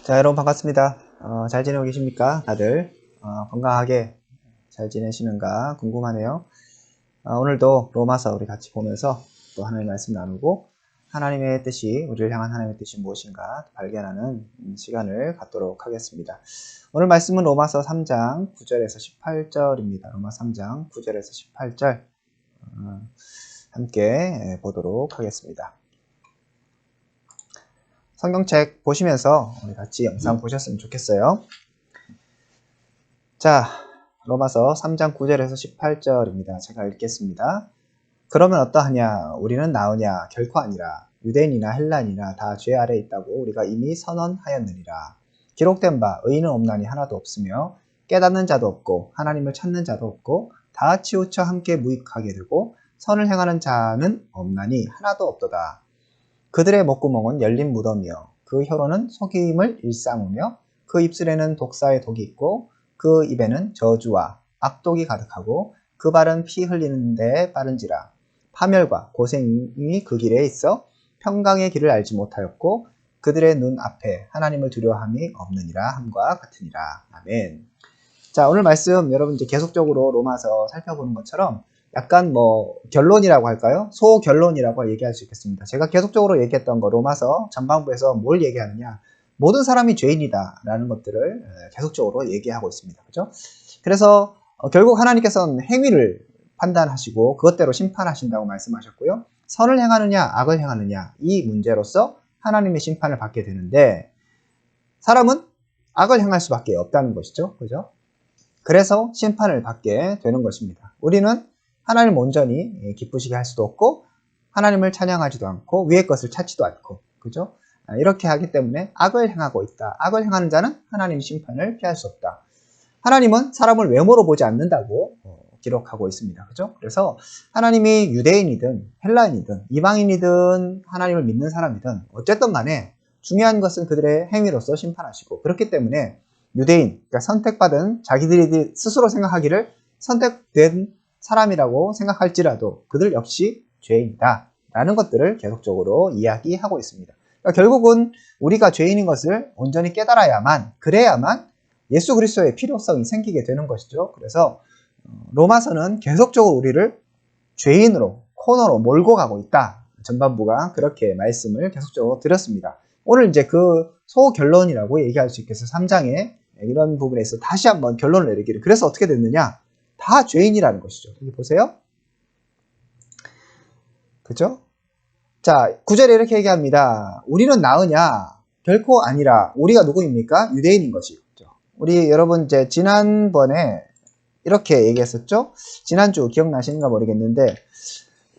자, 여러분 반갑습니다. 잘 지내고 계십니까? 다들 건강하게 잘 지내시는가 궁금하네요. 오늘도 로마서 우리 같이 보면서 또 하나님의 말씀 나누고 하나님의 뜻이, 우리를 향한 하나님의 뜻이 무엇인가 발견하는 시간을 갖도록 하겠습니다. 오늘 말씀은 로마서 3장 9절에서 18절입니다. 로마서 3장 9절에서 18절 함께 보도록 하겠습니다. 성경책 보시면서 우리 같이 영상 보셨으면 좋겠어요. 자, 로마서 3장 9절에서 18절입니다. 제가 읽겠습니다. 그러면 어떠하냐? 우리는 나으냐? 결코 아니라. 유대인이나 헬라인이나 다 죄 아래에 있다고 우리가 이미 선언하였느니라. 기록된 바 의인은 없나니 하나도 없으며 깨닫는 자도 없고 하나님을 찾는 자도 없고 다 치우쳐 함께 무익하게 되고 선을 행하는 자는 없나니 하나도 없도다. 그들의 목구멍은 열린 무덤이요 그 혀로는 속임을 일삼으며 그 입술에는 독사의 독이 있고 그 입에는 저주와 악독이 가득하고 그 발은 피 흘리는 데 빠른지라. 파멸과 고생이 그 길에 있어 평강의 길을 알지 못하였고 그들의 눈 앞에 하나님을 두려워함이 없느니라 함과 같으니라. 아멘. 자, 오늘 말씀 여러분 이제 계속적으로 로마서 살펴보는 것처럼 약간 결론이라고 할까요? 소결론이라고 얘기할 수 있겠습니다. 제가 계속적으로 얘기했던 거 로마서 전반부에서 뭘 얘기하느냐? 모든 사람이 죄인이다 라는 것들을 계속적으로 얘기하고 있습니다. 그죠? 그래서 결국 하나님께서는 행위를 판단하시고 그것대로 심판하신다고 말씀하셨고요. 선을 행하느냐 악을 행하느냐 이 문제로서 하나님의 심판을 받게 되는데 사람은 악을 행할 수밖에 없다는 것이죠. 그죠? 그래서 심판을 받게 되는 것입니다. 우리는 하나님을 온전히 기쁘시게 할 수도 없고 하나님을 찬양하지도 않고 위의 것을 찾지도 않고 그죠? 이렇게 하기 때문에 악을 행하고 있다. 악을 행하는 자는 하나님의 심판을 피할 수 없다. 하나님은 사람을 외모로 보지 않는다고 기록하고 있습니다. 그죠? 그래서 하나님이 유대인이든 헬라인이든 이방인이든 하나님을 믿는 사람이든 어쨌든 간에 중요한 것은 그들의 행위로서 심판하시고 그렇기 때문에 유대인, 그러니까 선택받은 자기들이 스스로 생각하기를 선택된 사람이라고 생각할지라도 그들 역시 죄인이다 라는 것들을 계속적으로 이야기하고 있습니다. 그러니까 결국은 우리가 죄인인 것을 온전히 깨달아야만 그래야만 예수 그리스도의 필요성이 생기게 되는 것이죠. 그래서 로마서는 계속적으로 우리를 죄인으로 코너로 몰고 가고 있다. 전반부가 그렇게 말씀을 계속적으로 드렸습니다. 오늘 이제 그 소결론이라고 얘기할 수 있겠어요. 3장에 이런 부분에서 다시 한번 결론을 내리기를. 그래서 어떻게 됐느냐? 다 죄인이라는 것이죠. 여기 보세요. 그죠? 자, 9절에 이렇게 얘기합니다. 우리는 나으냐? 결코 아니라. 우리가 누구입니까? 유대인인 것이죠. 우리 여러분 이제 지난번에 이렇게 얘기했었죠? 지난주 기억나시는가 모르겠는데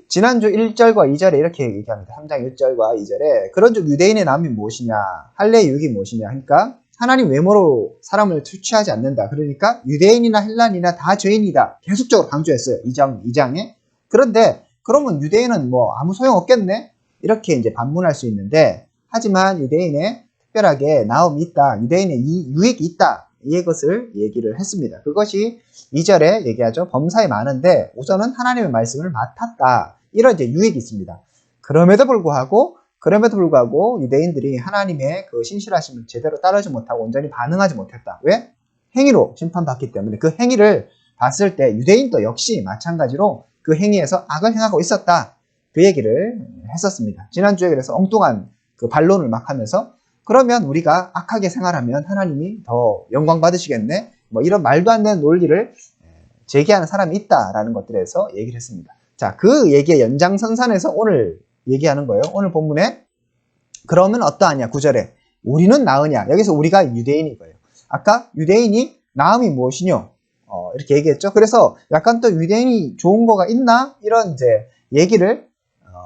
지난주 1절과 2절에 이렇게 얘기합니다. 3장 1절과 2절에 그런즉 유대인의 남이 무엇이냐? 할례의 유익이 무엇이냐? 그러니까 하나님 외모로 사람을 취하지 않는다. 그러니까 유대인이나 헬라인이나 다 죄인이다. 계속적으로 강조했어요. 2장에. 그런데 그러면 유대인은 아무 소용 없겠네? 이렇게 이제 반문할 수 있는데 하지만 유대인에 특별하게 나음이 있다. 유대인의 유익이 있다. 이것을 얘기를 했습니다. 그것이 2절에 얘기하죠. 범사에 많은데 우선은 하나님의 말씀을 맡았다. 이런 이제 유익이 있습니다. 그럼에도 불구하고 유대인들이 하나님의 그 신실하심을 제대로 따르지 못하고 온전히 반응하지 못했다. 왜? 행위로 심판받기 때문에 그 행위를 봤을 때 유대인도 역시 마찬가지로 그 행위에서 악을 행하고 있었다. 그 얘기를 했었습니다. 지난주에 그래서 엉뚱한 그 반론을 막 하면서 그러면 우리가 악하게 생활하면 하나님이 더 영광 받으시겠네? 이런 말도 안 되는 논리를 제기하는 사람이 있다라는 것들에서 얘기를 했습니다. 자, 그 얘기의 연장선상에서 오늘 얘기하는 거예요. 오늘 본문에 그러면 어떠하냐? 9절에 우리는 나으냐? 여기서 우리가 유대인인 거예요. 아까 유대인이 나음이 무엇이뇨? 이렇게 얘기했죠. 그래서 약간 또 유대인이 좋은 거가 있나? 이런 이제 얘기를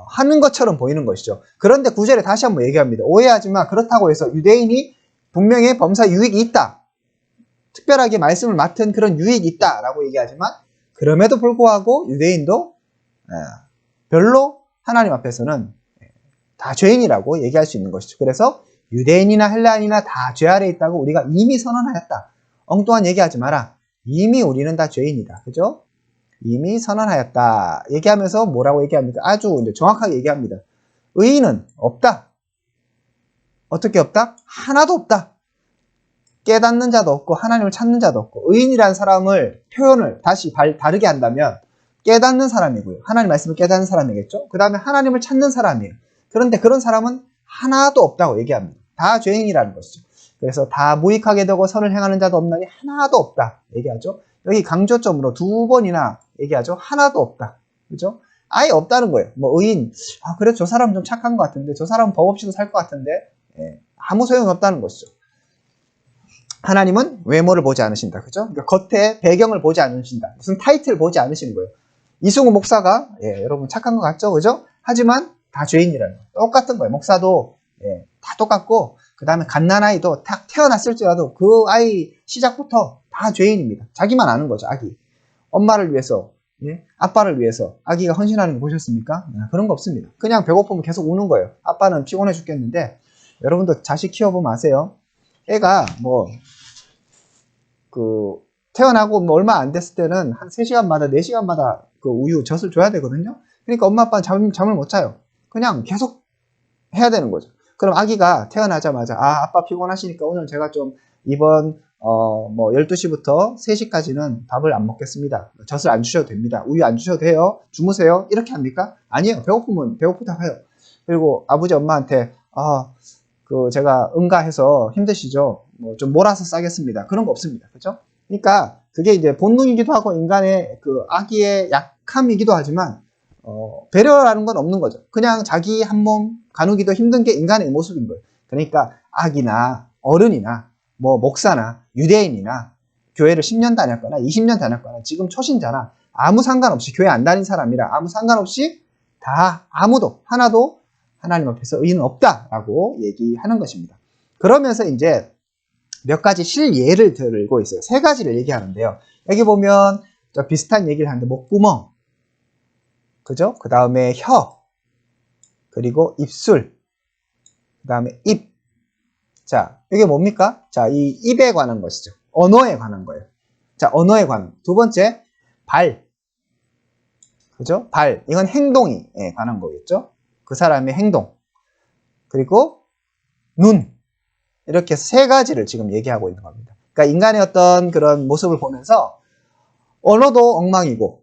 하는 것처럼 보이는 것이죠. 그런데 9절에 다시 한번 얘기합니다. 오해하지 마. 그렇다고 해서 유대인이 분명히 범사 유익이 있다. 특별하게 말씀을 맡은 그런 유익이 있다라고 얘기하지만 그럼에도 불구하고 유대인도 별로 하나님 앞에서는 다 죄인이라고 얘기할 수 있는 것이죠. 그래서 유대인이나 헬라인이나 다 죄 아래에 있다고 우리가 이미 선언하였다. 엉뚱한 얘기하지 마라. 이미 우리는 다 죄인이다. 그죠? 이미 선언하였다. 얘기하면서 뭐라고 얘기합니까? 아주 이제 정확하게 얘기합니다. 의인은 없다. 어떻게 없다? 하나도 없다. 깨닫는 자도 없고 하나님을 찾는 자도 없고, 의인이라는 사람을 표현을 다시 다르게 한다면 깨닫는 사람이고요. 하나님 말씀을 깨닫는 사람이겠죠. 그 다음에 하나님을 찾는 사람이에요. 그런데 그런 사람은 하나도 없다고 얘기합니다. 다 죄인이라는 것이죠. 그래서 다 무익하게 되고 선을 행하는 자도 없나니 하나도 없다 얘기하죠. 여기 강조점으로 2번이나 얘기하죠. 하나도 없다. 그죠? 아예 없다는 거예요. 뭐 의인, 그래 저 사람 좀 착한 것 같은데, 저 사람은 법 없이도 살 것 같은데, 아무 소용이 없다는 것이죠. 하나님은 외모를 보지 않으신다. 그죠? 그러니까 겉에 배경을 보지 않으신다. 무슨 타이틀을 보지 않으시는 거예요. 이승우 목사가, 여러분 착한 것 같죠? 그죠? 하지만 다 죄인이라는 거예요. 똑같은 거예요. 목사도, 다 똑같고, 그 다음에 갓난아이도 딱 태어났을지라도 그 아이 시작부터 다 죄인입니다. 자기만 아는 거죠, 아기. 엄마를 위해서, 아빠를 위해서 아기가 헌신하는 거 보셨습니까? 그런 거 없습니다. 그냥 배고프면 계속 우는 거예요. 아빠는 피곤해 죽겠는데, 여러분도 자식 키워보면 아세요. 애가 태어나고 뭐 얼마 안 됐을 때는 한 3시간마다, 4시간마다 그 우유 젖을 줘야 되거든요. 그러니까 엄마 아빠는 잠을 못 자요. 그냥 계속 해야 되는 거죠. 그럼 아기가 태어나자마자, 아빠 피곤하시니까 오늘 제가 좀 이번 12시부터 3시까지는 밥을 안 먹겠습니다. 젖을 안 주셔도 됩니다. 우유 안 주셔도 돼요. 주무세요. 이렇게 합니까? 아니에요. 배고프면 배고프다고 해요. 그리고 아버지 엄마한테 제가 응가해서 힘드시죠? 좀 몰아서 싸겠습니다. 그런 거 없습니다. 그죠? 그러니까 그게 이제 본능이기도 하고 인간의 그 아기의 약함이기도 하지만 배려라는 건 없는 거죠. 그냥 자기 한 몸 가누기도 힘든 게 인간의 모습인 거예요. 그러니까 아기나 어른이나 목사나 유대인이나 교회를 10년 다녔거나 20년 다녔거나 지금 초신자나 아무 상관없이 교회 안 다닌 사람이라 아무 상관없이 다 하나도 하나님 앞에서 의인은 없다라고 얘기하는 것입니다. 그러면서 이제 몇 가지 실예를 들고 있어요. 3가지를 얘기하는데요. 여기 보면 비슷한 얘기를 하는데 목구멍, 그죠? 그 다음에 혀, 그리고 입술, 그 다음에 입. 자, 이게 뭡니까? 자, 이 입에 관한 것이죠. 언어에 관한 거예요. 자, 언어에 관한. 2번째, 발. 그죠? 발. 이건 행동에 관한 거겠죠? 그 사람의 행동. 그리고 눈. 이렇게 3가지를 지금 얘기하고 있는 겁니다. 그러니까 인간의 어떤 그런 모습을 보면서 언어도 엉망이고,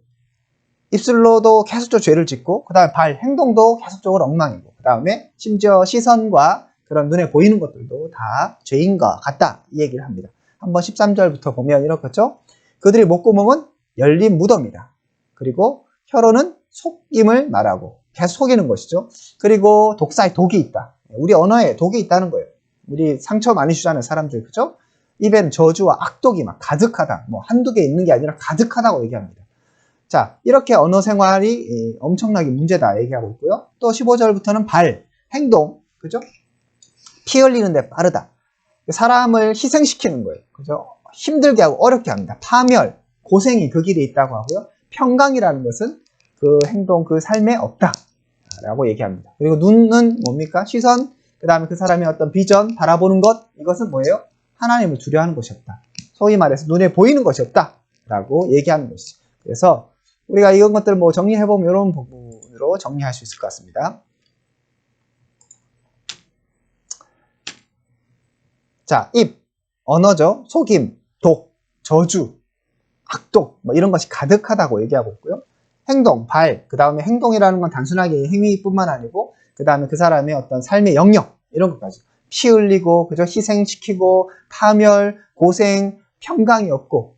입술로도 계속적으로 죄를 짓고, 그 다음에 발, 행동도 계속적으로 엉망이고, 그 다음에 심지어 시선과 그런 눈에 보이는 것들도 다 죄인과 같다. 이 얘기를 합니다. 한번 13절부터 보면 이렇겠죠? 그들의 목구멍은 열린 무덤이다. 그리고 혀로는 속임을 말하고, 계속 속이는 것이죠. 그리고 독사에 독이 있다. 우리 언어에 독이 있다는 거예요. 우리 상처 많이 주잖아요, 사람들. 그죠? 입에는 저주와 악독이 막 가득하다. 한두 개 있는 게 아니라 가득하다고 얘기합니다. 자, 이렇게 언어 생활이 엄청나게 문제다 얘기하고 있고요. 또 15절부터는 발, 행동, 그죠? 피 흘리는데 빠르다. 사람을 희생시키는 거예요. 그죠? 힘들게 하고 어렵게 합니다. 파멸, 고생이 그 길에 있다고 하고요. 평강이라는 것은 그 행동, 그 삶에 없다. 라고 얘기합니다. 그리고 눈은 뭡니까? 시선, 그 다음에 그 사람의 어떤 비전, 바라보는 것, 이것은 뭐예요? 하나님을 두려워하는 것이 없다. 소위 말해서 눈에 보이는 것이 없다. 라고 얘기하는 것이죠. 그래서 우리가 이런 것들을 정리해보면 이런 부분으로 정리할 수 있을 것 같습니다. 자, 입, 언어죠. 속임, 독, 저주, 악독, 이런 것이 가득하다고 얘기하고 있고요. 행동, 발, 그 다음에 행동이라는 건 단순하게 행위뿐만 아니고, 그 다음에 그 사람의 어떤 삶의 영역, 이런 것까지. 피 흘리고, 그죠? 희생시키고, 파멸, 고생, 평강이 없고.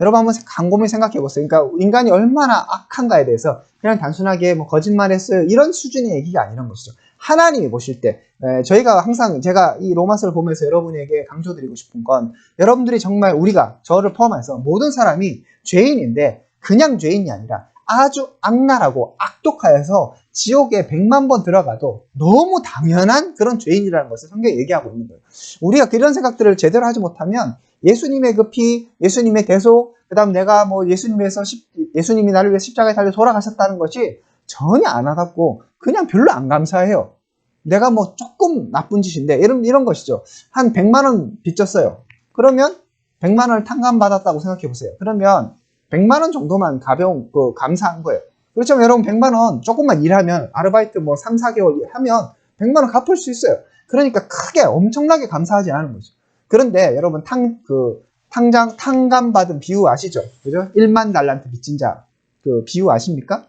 여러분 한번 곰곰이 생각해 보세요. 그러니까 인간이 얼마나 악한가에 대해서 그냥 단순하게 거짓말했어요. 이런 수준의 얘기가 아니란 것이죠. 하나님이 보실 때, 저희가 항상 제가 이 로마서를 보면서 여러분에게 강조드리고 싶은 건 여러분들이 정말 우리가 저를 포함해서 모든 사람이 죄인인데 그냥 죄인이 아니라 아주 악랄하고 악독하여서 지옥에 100만 번 들어가도 너무 당연한 그런 죄인이라는 것을 성경이 얘기하고 있는 거예요. 우리가 그런 생각들을 제대로 하지 못하면 예수님의 그 피, 예수님의 대속, 그 다음 내가 예수님이 나를 위해 십자가에 달려 돌아가셨다는 것이 전혀 안 와닿고 그냥 별로 안 감사해요. 내가 조금 나쁜 짓인데 이런 것이죠. 한 100만 원 빚졌어요. 그러면 100만 원을 탕감받았다고 생각해 보세요. 그러면 100만 원 정도만 감사한 거예요. 그렇지만 여러분 100만 원 조금만 일하면 아르바이트 3, 4개월 하면 100만 원 갚을 수 있어요. 그러니까 크게 엄청나게 감사하지 않은 거죠. 그런데 여러분 탕감받은 비유 아시죠? 그죠? 1만 달란트 빚진 자 그 비유 아십니까?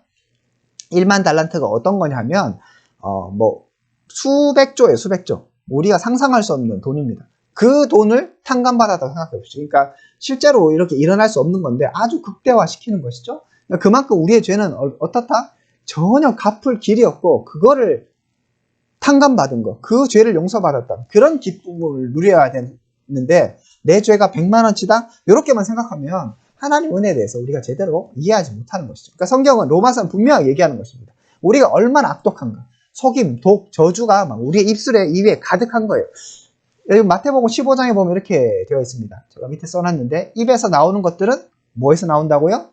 1만 달란트가 어떤 거냐면 뭐 수백조예요, 수백조. 우리가 상상할 수 없는 돈입니다. 그 돈을 탕감받았다고 생각해 보시죠. 그러니까 실제로 이렇게 일어날 수 없는 건데 아주 극대화시키는 것이죠. 그러니까 그만큼 우리의 죄는 어떻다? 전혀 갚을 길이 없고 그거를 탕감받은 거, 그 죄를 용서받았다. 그런 기쁨을 누려야 되는데 내 죄가 100만 원치다? 이렇게만 생각하면 하나님 은혜에 대해서 우리가 제대로 이해하지 못하는 것이죠. 그러니까 성경은 로마서는 분명하게 얘기하는 것입니다. 우리가 얼마나 악독한가. 속임, 독, 저주가 막 우리의 입술에 입에 가득한 거예요. 여기 마태복음 15장에 보면 이렇게 되어 있습니다. 제가 밑에 써놨는데 입에서 나오는 것들은 뭐에서 나온다고요?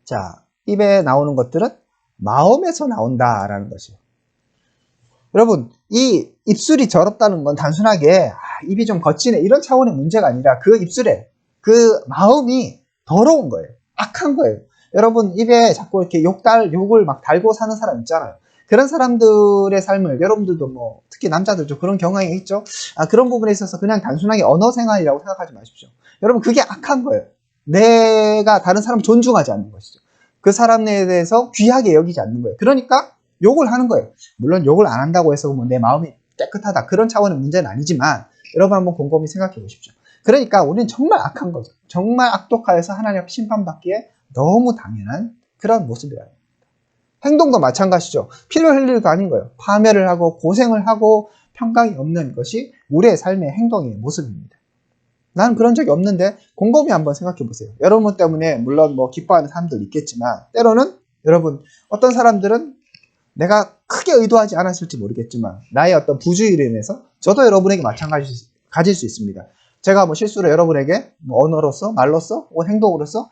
자, 입에 나오는 것들은 마음에서 나온다라는 것이에요. 여러분, 이 입술이 더럽다는 건 단순하게 입이 좀 거치네 이런 차원의 문제가 아니라 그 입술에 그 마음이 더러운 거예요. 악한 거예요. 여러분 입에 자꾸 이렇게 욕을 막 달고 사는 사람 있잖아요. 그런 사람들의 삶을 여러분들도 뭐 특히 남자들도 그런 경향이 있죠. 그런 부분에 있어서 그냥 단순하게 언어 생활이라고 생각하지 마십시오. 여러분 그게 악한 거예요. 내가 다른 사람을 존중하지 않는 것이죠. 그 사람에 대해서 귀하게 여기지 않는 거예요. 그러니까 욕을 하는 거예요. 물론 욕을 안 한다고 해서 뭐 내 마음이 깨끗하다 그런 차원의 문제는 아니지만 여러분 한번 곰곰이 생각해 보십시오. 그러니까 우리는 정말 악한 거죠. 정말 악독하여서 하나님 앞에 심판받기에 너무 당연한 그런 모습이라는 겁니다. 행동도 마찬가지죠. 피를 흘릴 일도 아닌 거예요. 파멸을 하고 고생을 하고 평강이 없는 것이 우리의 삶의 행동의 모습입니다. 나는 그런 적이 없는데 곰곰이 한번 생각해 보세요. 여러분 때문에 물론 뭐 기뻐하는 사람들 있겠지만 때로는 여러분 어떤 사람들은 내가 크게 의도하지 않았을지 모르겠지만 나의 어떤 부주의로 인해서 저도 여러분에게 마찬가지 가질 수 있습니다. 제가 뭐 실수로 여러분에게 뭐 언어로서 말로서 행동으로서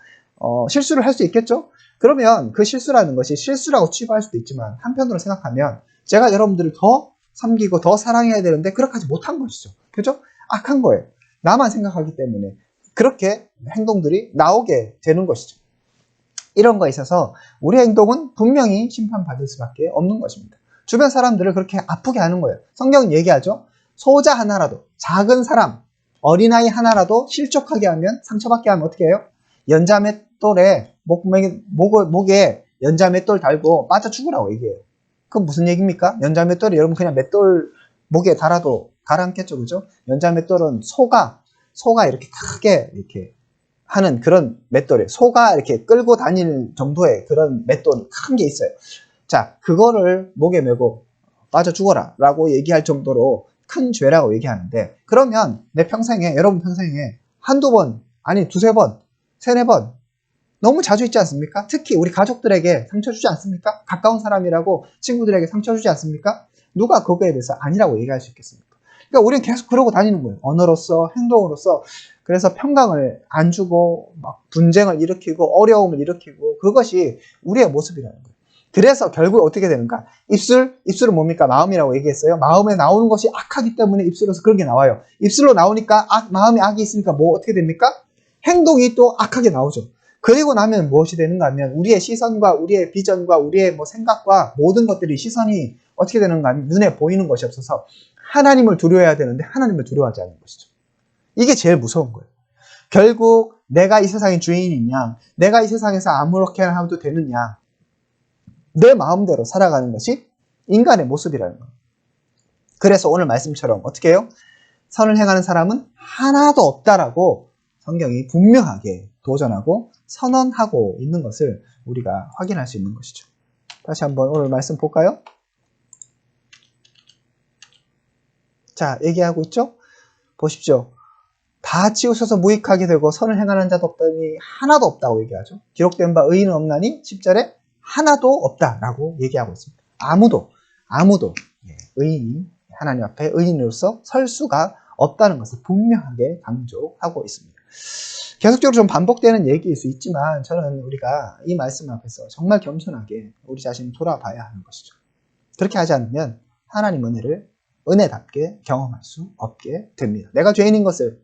실수를 할 수 있겠죠? 그러면 그 실수라는 것이 실수라고 취급할 수도 있지만 한편으로 생각하면 제가 여러분들을 더 섬기고 더 사랑해야 되는데 그렇게 하지 못한 것이죠. 그죠? 악한 거예요. 나만 생각하기 때문에 그렇게 행동들이 나오게 되는 것이죠. 이런 거에 있어서 우리의 행동은 분명히 심판받을 수밖에 없는 것입니다. 주변 사람들을 그렇게 아프게 하는 거예요. 성경은 얘기하죠. 소자 하나라도 작은 사람 어린아이 하나라도 실족하게 하면 상처받게 하면 어떻게 해요? 연자맷돌에 목에 연자맷돌 달고 빠져 죽으라고 얘기해요. 그건 무슨 얘기입니까? 연자맷돌이 여러분 그냥 맷돌 목에 달아도 가라앉겠죠, 그죠? 연자맷돌은 소가 이렇게 크게 이렇게 하는 그런 맷돌이에요. 소가 이렇게 끌고 다닐 정도의 그런 맷돌 큰 게 있어요. 자, 그거를 목에 메고 빠져 죽어라 라고 얘기할 정도로 큰 죄라고 얘기하는데 그러면 내 평생에 여러분 평생에 한두 번 아니 두세 번 세네 번 너무 자주 있지 않습니까? 특히 우리 가족들에게 상처 주지 않습니까? 가까운 사람이라고 친구들에게 상처 주지 않습니까? 누가 그거에 대해서 아니라고 얘기할 수 있겠습니까? 그러니까 우리는 계속 그러고 다니는 거예요. 언어로서 행동으로서. 그래서 평강을 안 주고 막 분쟁을 일으키고 어려움을 일으키고 그것이 우리의 모습이라는 거예요. 그래서 결국 어떻게 되는가? 입술은 뭡니까? 마음이라고 얘기했어요. 마음에 나오는 것이 악하기 때문에 입술에서 그런 게 나와요. 입술로 나오니까 마음에 악이 있으니까 뭐 어떻게 됩니까? 행동이 또 악하게 나오죠. 그리고 나면 무엇이 되는가 하면 우리의 시선과 우리의 비전과 우리의 뭐 생각과 모든 것들이 시선이 어떻게 되는가 하면 눈에 보이는 것이 없어서 하나님을 두려워해야 되는데 하나님을 두려워하지 않는 것이죠. 이게 제일 무서운 거예요. 결국 내가 이 세상의 주인이냐, 내가 이 세상에서 아무렇게나 해도 되느냐, 내 마음대로 살아가는 것이 인간의 모습이라는 거예요. 그래서 오늘 말씀처럼 어떻게 해요? 선을 행하는 사람은 하나도 없다라고 성경이 분명하게 도전하고 선언하고 있는 것을 우리가 확인할 수 있는 것이죠. 다시 한번 오늘 말씀 볼까요? 자, 얘기하고 있죠? 보십시오. 다 치우쳐서 무익하게 되고 선을 행하는 자도 없다니 하나도 없다고 얘기하죠. 기록된 바 의인은 없나니 10절에 하나도 없다라고 얘기하고 있습니다. 아무도 의인이 하나님 앞에 의인으로서 설 수가 없다는 것을 분명하게 강조하고 있습니다. 계속적으로 좀 반복되는 얘기일 수 있지만 저는 우리가 이 말씀 앞에서 정말 겸손하게 우리 자신을 돌아봐야 하는 것이죠. 그렇게 하지 않으면 하나님 은혜를 은혜답게 경험할 수 없게 됩니다. 내가 죄인인 것을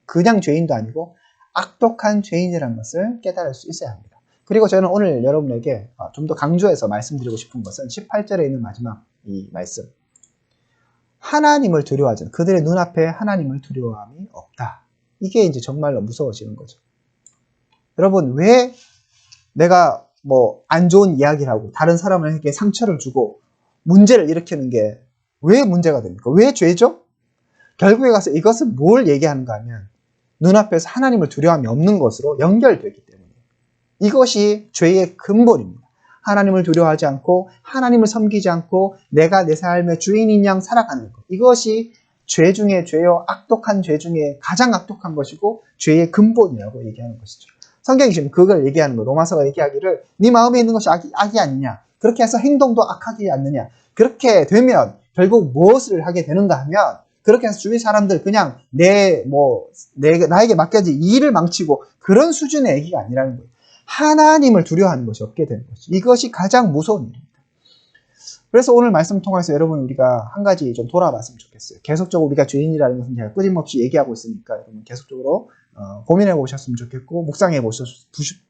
그냥 죄인도 아니고 악독한 죄인이라는 것을 깨달을 수 있어야 합니다. 그리고 저는 오늘 여러분에게 좀 더 강조해서 말씀드리고 싶은 것은 18절에 있는 마지막 이 말씀. 하나님을 두려워하지 않는, 그들의 눈앞에 하나님을 두려워함이 없다. 이게 이제 정말로 무서워지는 거죠. 여러분, 왜 내가 뭐 안 좋은 이야기를 하고 다른 사람에게 상처를 주고 문제를 일으키는 게 왜 문제가 됩니까? 왜 죄죠? 결국에 가서 이것은 뭘 얘기하는가 하면 눈앞에서 하나님을 두려움이 없는 것으로 연결되기 때문에 이것이 죄의 근본입니다. 하나님을 두려워하지 않고 하나님을 섬기지 않고 내가 내 삶의 주인인 양 살아가는 것. 이것이 죄 중에 죄요, 악독한 죄 중에 가장 악독한 것이고 죄의 근본이라고 얘기하는 것이죠. 성경이 지금 그걸 얘기하는 거. 로마서가 얘기하기를 네 마음에 있는 것이 악이 아니냐. 그렇게 해서 행동도 악하지 않느냐. 그렇게 되면 결국 무엇을 하게 되는가 하면 그렇게 해서 주위 사람들 그냥 나에게 맡겨진 일을 망치고 그런 수준의 얘기가 아니라는 거예요. 하나님을 두려워하는 것이 없게 되는 거죠. 이것이 가장 무서운 일입니다. 그래서 오늘 말씀 통해서 여러분 우리가 한 가지 좀 돌아봤으면 좋겠어요. 계속적으로 우리가 죄인이라는 것은 제가 끊임없이 얘기하고 있으니까 여러분 계속적으로 고민해 보셨으면 좋겠고 묵상해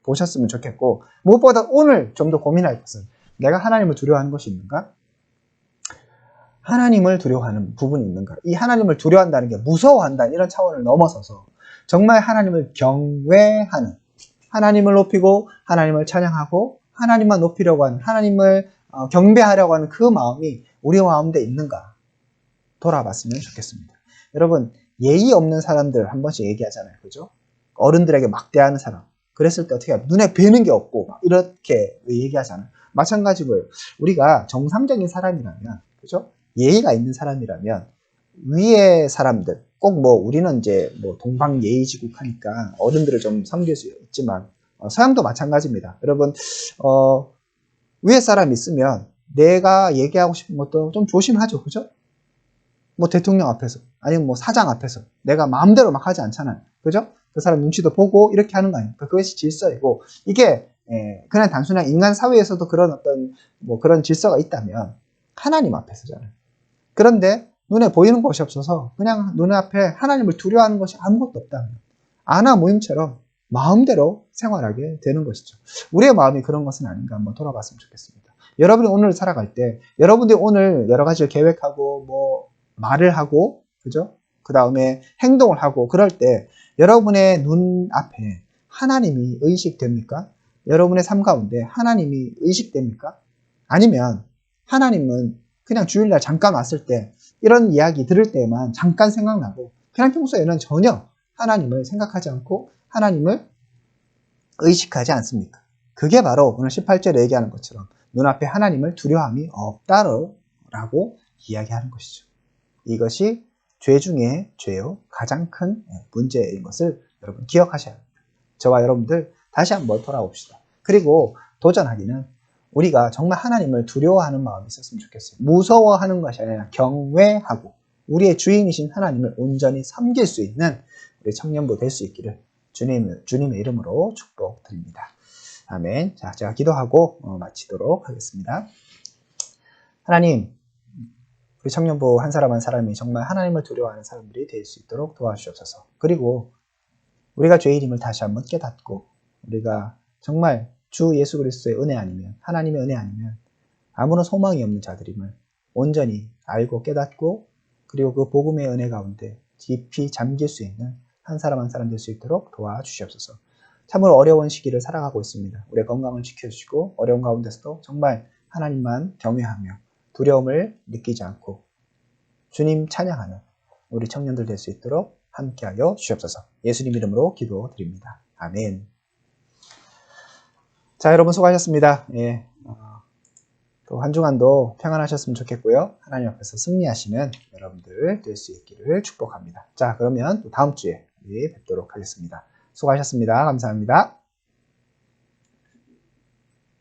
보셨으면 좋겠고 무엇보다 오늘 좀 더 고민할 것은 내가 하나님을 두려워하는 것이 있는가? 하나님을 두려워하는 부분이 있는가? 이 하나님을 두려워한다는 게 무서워한다는 이런 차원을 넘어서서 정말 하나님을 경외하는, 하나님을 높이고 하나님을 찬양하고 하나님만 높이려고 하는, 하나님을 경배하려고 하는 그 마음이 우리 마음에 있는가? 돌아봤으면 좋겠습니다. 여러분, 예의 없는 사람들 한 번씩 얘기하잖아요. 그죠? 어른들에게 막대하는 사람. 그랬을 때 어떻게 해요? 눈에 뵈는 게 없고 이렇게 얘기하잖아요. 마찬가지고요. 우리가 정상적인 사람이라면, 그죠? 예의가 있는 사람이라면 위의 사람들, 꼭 우리는 이제 동방예의지국 하니까 어른들을 좀 섬길 수 있지만 서양도 마찬가지입니다. 여러분, 위에 사람 있으면 내가 얘기하고 싶은 것도 좀 조심하죠. 그죠? 대통령 앞에서, 아니면 사장 앞에서 내가 마음대로 막 하지 않잖아요. 그죠? 그 사람 눈치도 보고 이렇게 하는 거 아닙니까? 그것이 질서이고, 이게, 그냥 단순한 인간 사회에서도 그런 어떤, 그런 질서가 있다면, 하나님 앞에서잖아요. 그런데 눈에 보이는 것이 없어서 그냥 눈앞에 하나님을 두려워하는 것이 아무것도 없다면 아나 모임처럼 마음대로 생활하게 되는 것이죠. 우리의 마음이 그런 것은 아닌가 한번 돌아봤으면 좋겠습니다. 여러분이 오늘 살아갈 때 여러분들이 오늘 여러 가지를 계획하고 말을 하고 그죠? 그 다음에 행동을 하고 그럴 때 여러분의 눈앞에 하나님이 의식됩니까? 여러분의 삶 가운데 하나님이 의식됩니까? 아니면 하나님은 그냥 주일날 잠깐 왔을 때 이런 이야기 들을 때만 잠깐 생각나고 그냥 평소에는 전혀 하나님을 생각하지 않고 하나님을 의식하지 않습니까? 그게 바로 오늘 18절에 얘기하는 것처럼 눈앞에 하나님을 두려움이 없다라고 이야기하는 것이죠. 이것이 죄 중에 죄요 가장 큰 문제인 것을 여러분 기억하셔야 합니다. 저와 여러분들 다시 한번 돌아봅시다. 그리고 도전하기는 우리가 정말 하나님을 두려워하는 마음이 있었으면 좋겠어요. 무서워하는 것이 아니라 경외하고 우리의 주인이신 하나님을 온전히 섬길 수 있는 우리 청년부 될 수 있기를 주님의 이름으로 축복드립니다. 아멘. 자, 제가 기도하고 마치도록 하겠습니다. 하나님, 우리 청년부 한 사람 한 사람이 정말 하나님을 두려워하는 사람들이 될 수 있도록 도와주시옵소서. 그리고 우리가 죄인임을 다시 한번 깨닫고 우리가 정말 주 예수 그리스도의 은혜 아니면 하나님의 은혜 아니면 아무런 소망이 없는 자들임을 온전히 알고 깨닫고 그리고 그 복음의 은혜 가운데 깊이 잠길 수 있는 한 사람 한 사람 될 수 있도록 도와주시옵소서. 참으로 어려운 시기를 살아가고 있습니다. 우리의 건강을 지켜주시고 어려운 가운데서도 정말 하나님만 경외하며 두려움을 느끼지 않고 주님 찬양하는 우리 청년들 될 수 있도록 함께하여 주시옵소서. 예수님 이름으로 기도드립니다. 아멘. 자, 여러분 수고하셨습니다. 예, 또 한 주간도 평안하셨으면 좋겠고요. 하나님 앞에서 승리하시는 여러분들 될 수 있기를 축복합니다. 자, 그러면 또 다음 주에 뵙도록 하겠습니다. 수고하셨습니다. 감사합니다.